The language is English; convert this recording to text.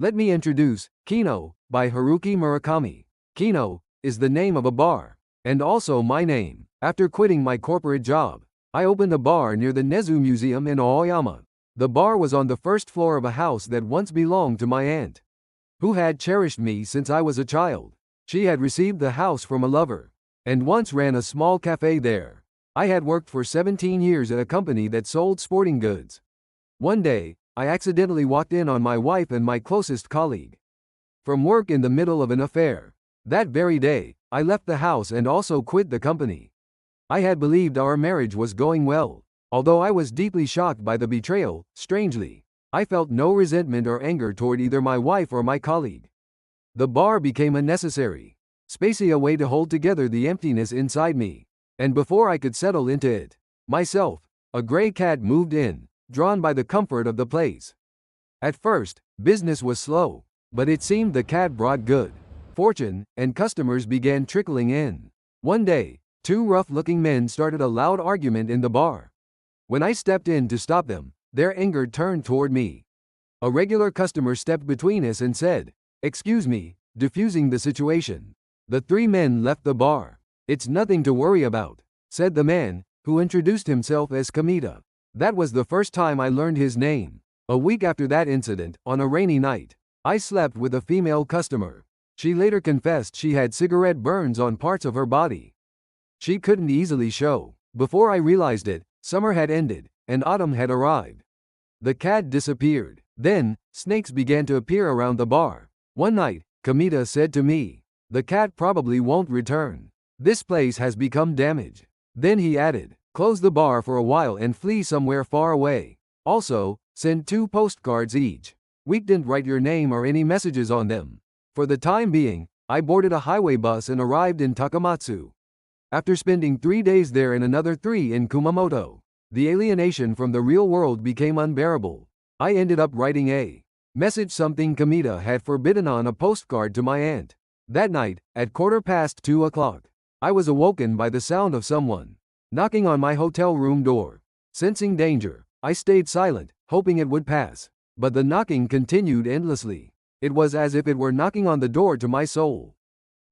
Let me introduce Kino by Haruki Murakami. Kino is the name of a bar, and also my name. After quitting my corporate job, I opened a bar near the Nezu Museum in Aoyama. The bar was on the first floor of a house that once belonged to my aunt, who had cherished me since I was a child. She had received the house from a lover, and once ran a small café there. I had worked for 17 years at a company that sold sporting goods. One day, I accidentally walked in on my wife and my closest colleague from work in the middle of an affair. That very day, I left the house and also quit the company. I had believed our marriage was going well. Although I was deeply shocked by the betrayal, strangely, I felt no resentment or anger toward either my wife or my colleague. The bar became a necessary, spacey way to hold together the emptiness inside me. And before I could settle into it myself, a gray cat moved in, drawn by the comfort of the place. At first, business was slow, but it seemed the cat brought good fortune, and customers began trickling in. One day, two rough-looking men started a loud argument in the bar. When I stepped in to stop them, their anger turned toward me. A regular customer stepped between us and said, "Excuse me," diffusing the situation. The three men left the bar. "It's nothing to worry about," said the man, who introduced himself as Kamita. That was the first time I learned his name. A week after that incident, on a rainy night, I slept with a female customer. She later confessed she had cigarette burns on parts of her body she couldn't easily show. Before I realized it, summer had ended, and autumn had arrived. The cat disappeared. Then, snakes began to appear around the bar. One night, Kamita said to me, "The cat probably won't return. This place has become damaged." Then he added, "Close the bar for a while and flee somewhere far away. Also, send 2 postcards each. We didn't write your name or any messages on them." For the time being, I boarded a highway bus and arrived in Takamatsu. After spending 3 days there and another 3 in Kumamoto, the alienation from the real world became unbearable. I ended up writing a message something Kamita had forbidden on a postcard to my aunt. That night, at 2:15, I was awoken by the sound of someone knocking on my hotel room door. Sensing danger, I stayed silent, hoping it would pass. But the knocking continued endlessly. It was as if it were knocking on the door to my soul.